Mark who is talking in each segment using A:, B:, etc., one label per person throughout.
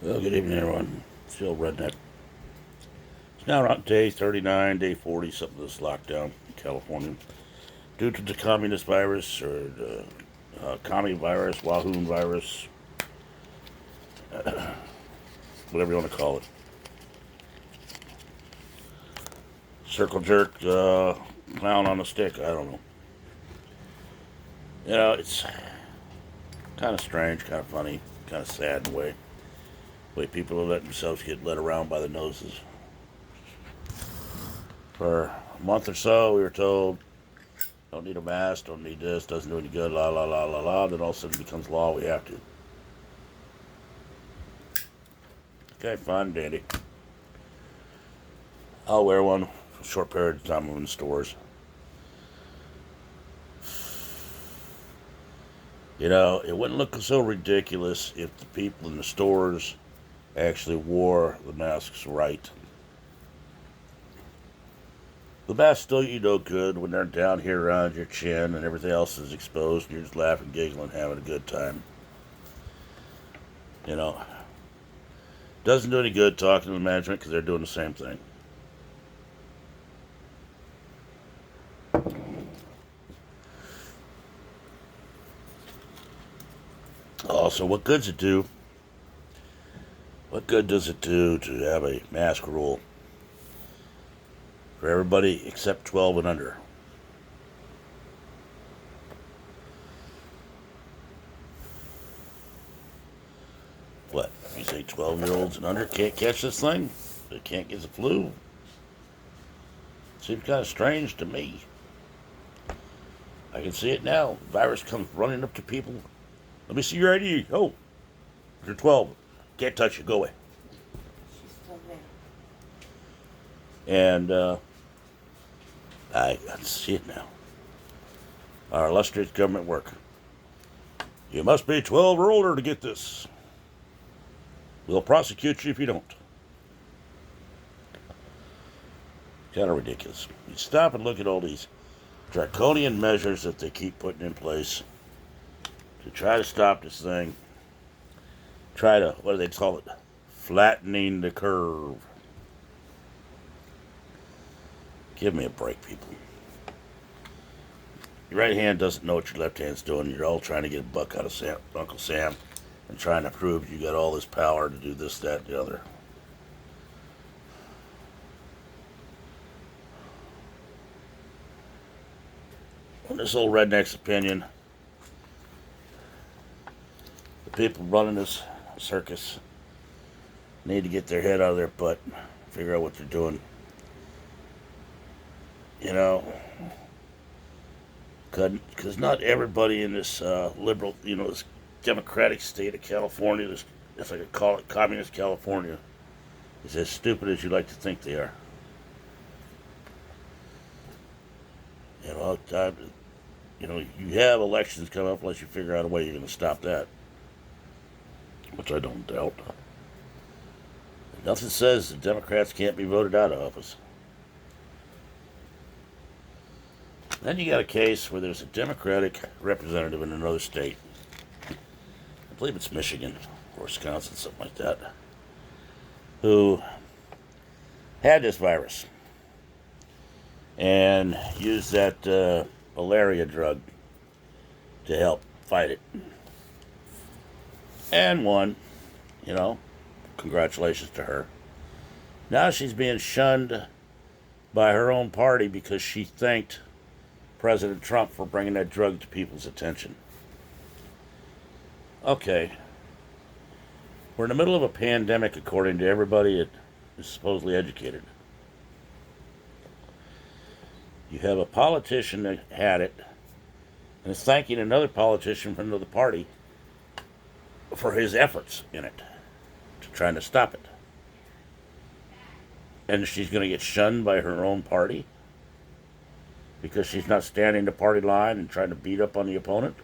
A: Well, good evening, everyone. Still redneck. It's now around day 39, day 40, something of this lockdown in California. Due to the communist virus, or the commie virus, Wahoon virus, whatever you want to call it. Circle jerk, clown on a stick, I don't know. It's kind of strange, kind of funny, kind of sad in a way. The way people are letting themselves get led around by the noses. For a month or so, we were told don't need a mask, don't need this, doesn't do any good, la la la la la. Then all of a sudden it becomes law, we have to. Okay, fine, dandy. I'll wear one for a short period of time in stores. It wouldn't look so ridiculous if the people in the stores actually wore the masks right. The masks still you no good when they're down here around your chin and everything else is exposed and you're just laughing, giggling, having a good time. Doesn't do any good talking to the management because they're doing the same thing. Also, what good does it do to have a mask rule for everybody except 12 and under? What? You say 12-year-olds and under can't catch this thing? They can't get the flu? Seems kind of strange to me. I can see it now. The virus comes running up to people. Let me see your ID. Oh, you're 12. Can't touch you. Go away.
B: She's still there.
A: And I can see it now. Our illustrious government work. You must be 12 or older to get this. We'll prosecute you if you don't. Kind of ridiculous. You stop and look at all these draconian measures that they keep putting in place to try to stop this thing. Try to, what do they call it? Flattening the curve. Give me a break, people. Your right hand doesn't know what your left hand's doing. You're all trying to get a buck out of Uncle Sam and trying to prove you got all this power to do this, that, and the other. In this old redneck's opinion, the people running this circus need to get their head out of their butt, figure out what they're doing. Because not everybody in this liberal, this democratic state of California, this, if I could call it communist California, is as stupid as you like to think they are. You have elections come up unless you figure out a way you're going to stop that, which I don't doubt. Nothing says the Democrats can't be voted out of office. Then you got a case where there's a Democratic representative in another state. I believe it's Michigan or Wisconsin, something like that, who had this virus and used that malaria drug to help fight it. And won. Congratulations to her. Now she's being shunned by her own party because she thanked President Trump for bringing that drug to people's attention. Okay. We're in the middle of a pandemic, according to everybody that is supposedly educated. You have a politician that had it and is thanking another politician from another party for his efforts in it, to trying to stop it. And she's going to get shunned by her own party because she's not standing the party line and trying to beat up on the opponent.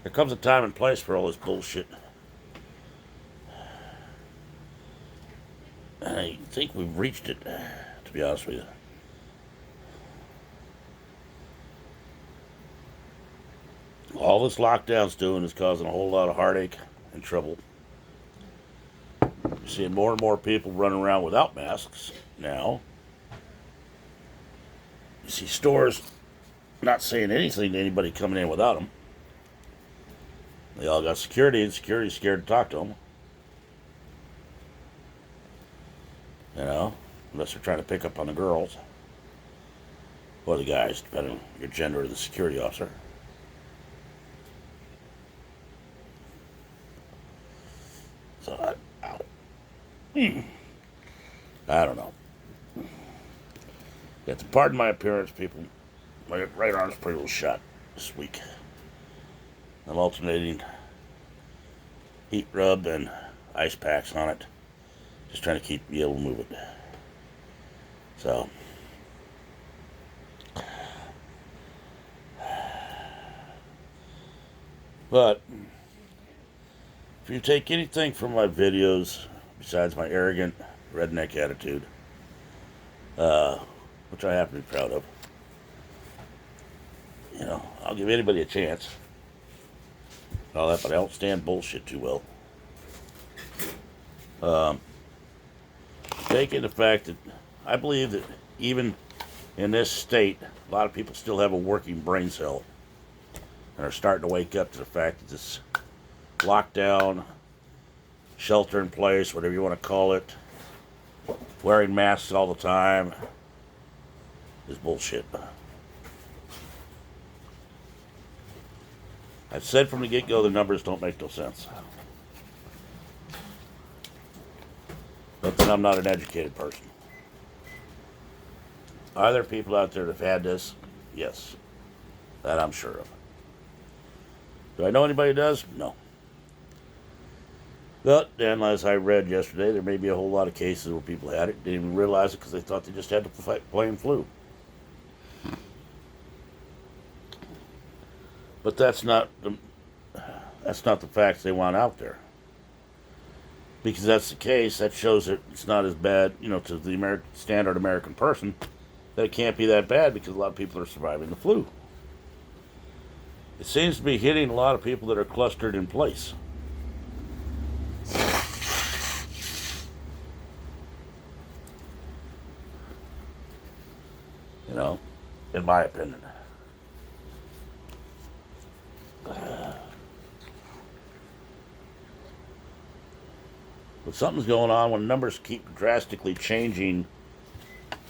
A: There comes a time and place for all this bullshit. I think we've reached it, to be honest with you. All all this lockdown's doing is causing a whole lot of heartache and trouble. You're seeing more and more people running around without masks now. You see stores not saying anything to anybody coming in without them. They all got security, and security's scared to talk to them. You know, unless they're trying to pick up on the girls. Or the guys, depending on your gender of the security officer. So, I don't know. You have to pardon my appearance, people. My right arm's pretty well shot this week. I'm alternating heat rub and ice packs on it. Just trying to be able to move it. So. But, if you take anything from my videos, besides my arrogant redneck attitude, which I happen to be proud of, you know, I'll give anybody a chance. And all that, but I don't stand bullshit too well. Taking the fact that I believe that even in this state, a lot of people still have a working brain cell and are starting to wake up to the fact that this lockdown, shelter in place, whatever you want to call it, wearing masks all the time is bullshit. I've said from the get-go the numbers don't make no sense. But then I'm not an educated person. Are there people out there that have had this? Yes. That I'm sure of. Do I know anybody who does? No. But then, as I read yesterday, there may be a whole lot of cases where people had it, didn't even realize it because they thought they just had to fight plain flu. But that's not the facts they want out there. Because that's the case, that shows that it's not as bad, you know, to the standard American person, that it can't be that bad because a lot of people are surviving the flu. It seems to be hitting a lot of people that are clustered in place. You know, in my opinion. But something's going on when numbers keep drastically changing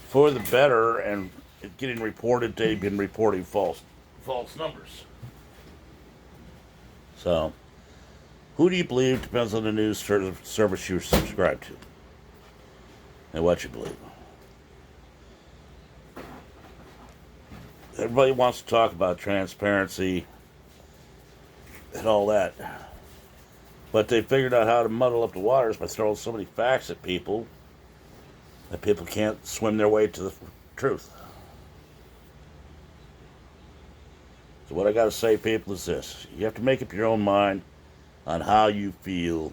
A: for the better and it getting reported they've been reporting false numbers. So, who do you believe depends on the news service you subscribe to and what you believe. Everybody wants to talk about transparency and all that. But they figured out how to muddle up the waters by throwing so many facts at people that people can't swim their way to the truth. So what I got to say, people, is this. You have to make up your own mind on how you feel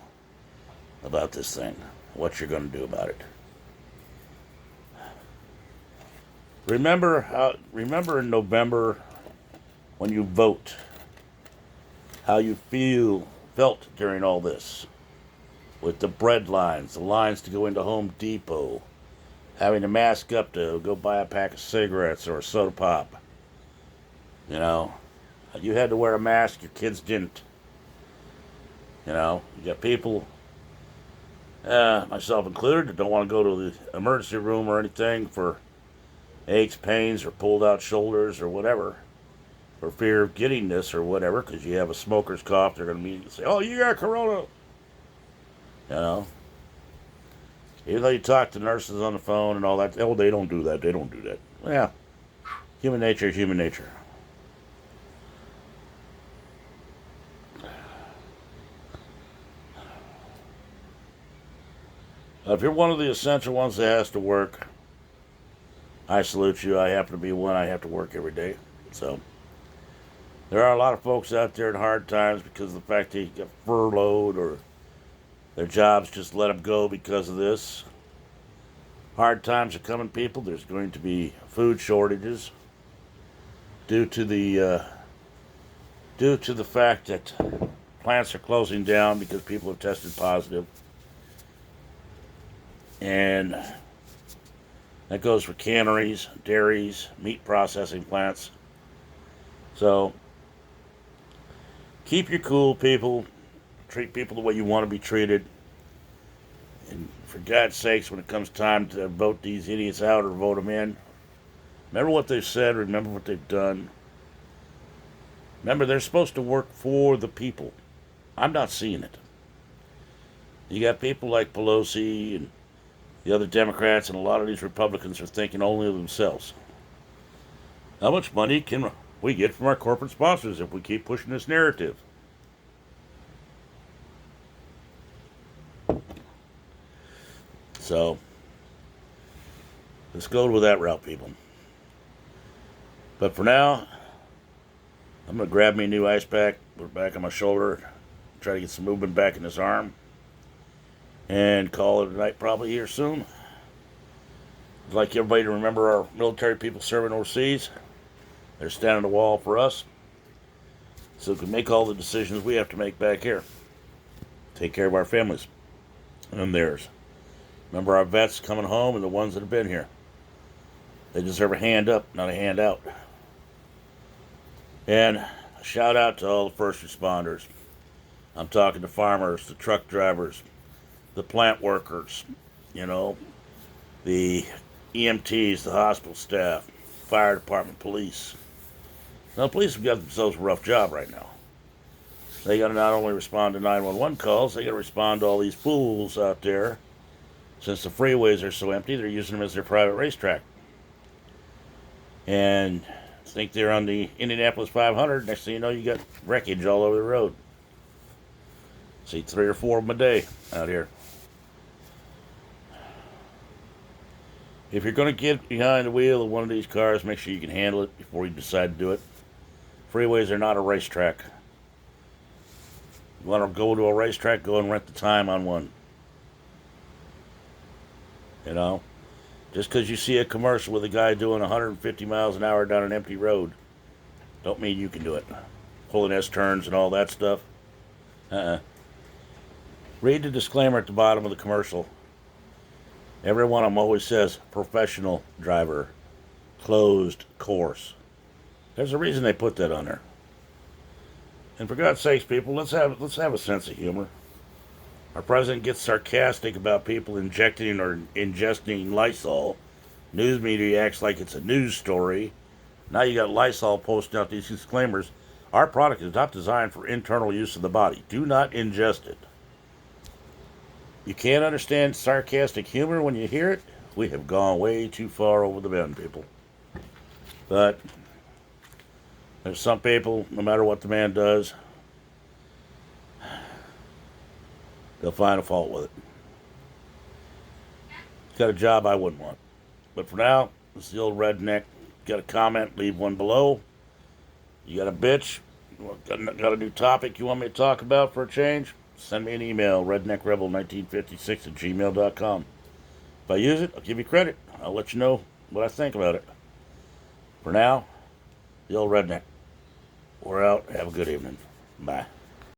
A: about this thing, what you're going to do about it. Remember in November when you vote, how you felt during all this, with the bread lines, the lines to go into Home Depot, having to mask up to go buy a pack of cigarettes or a soda pop. You know, you had to wear a mask, your kids didn't. You know, you got people, myself included, that don't want to go to the emergency room or anything for aches, pains, or pulled out shoulders or whatever, for fear of getting this or whatever, because you have a smoker's cough, they're going to immediately say, oh, you got corona. You know? Even though you talk to nurses on the phone and all that, oh, they don't do that, they don't do that. Well, human nature is human nature. If you're one of the essential ones that has to work, I salute you. I happen to be one. I have to work every day. So, there are a lot of folks out there in hard times because of the fact they get furloughed or their jobs just let them go because of this. Hard times are coming, people. There's going to be food shortages due to due to the fact that plants are closing down because people have tested positive. And that goes for canneries, dairies, meat processing plants. So keep your cool, people. Treat people the way you want to be treated. And for God's sakes, when it comes time to vote these idiots out or vote them in, remember what they've said, remember what they've done. Remember, they're supposed to work for the people. I'm not seeing it. You got people like Pelosi and the other Democrats, and a lot of these Republicans are thinking only of themselves. How much money can we get from our corporate sponsors if we keep pushing this narrative? So, let's go with that route, people. But for now, I'm going to grab me a new ice pack, put it back on my shoulder, try to get some movement back in this arm, and call it a night probably here soon. I'd like everybody to remember our military people serving overseas. They're standing the wall for us, so we can make all the decisions we have to make back here. Take care of our families and theirs. Remember our vets coming home and the ones that have been here. They deserve a hand up, not a hand out. And a shout out to all the first responders. I'm talking to farmers, the truck drivers, the plant workers, the EMTs, the hospital staff, fire department, police. Now, the police have got themselves a rough job right now. They got to not only respond to 911 calls, they got to respond to all these fools out there. Since the freeways are so empty, they're using them as their private racetrack. And think they're on the Indianapolis 500. Next thing you know, you got wreckage all over the road. See 3 or 4 of them a day out here. If you're going to get behind the wheel of one of these cars, make sure you can handle it before you decide to do it. Freeways are not a racetrack. You want to go to a racetrack, go and rent the time on one. Just because you see a commercial with a guy doing 150 miles an hour down an empty road, don't mean you can do it. Pulling S-turns and all that stuff. Read the disclaimer at the bottom of the commercial. Every one of them always says, professional driver, closed course. There's a reason they put that on there. And for God's sakes, people, let's have a sense of humor. Our president gets sarcastic about people injecting or ingesting Lysol. News media acts like it's a news story. Now you got Lysol posting out these disclaimers. Our product is not designed for internal use of the body. Do not ingest it. You can't understand sarcastic humor when you hear it? We have gone way too far over the bend, people. But there's some people, no matter what the man does, they'll find a fault with it. He's got a job I wouldn't want. But for now, this is the old redneck. Got a comment, leave one below. You got a bitch, got a new topic you want me to talk about for a change? Send me an email, redneckrebel1956@gmail.com. If I use it, I'll give you credit. I'll let you know what I think about it. For now, the old redneck. We're out. Have a good evening. Bye.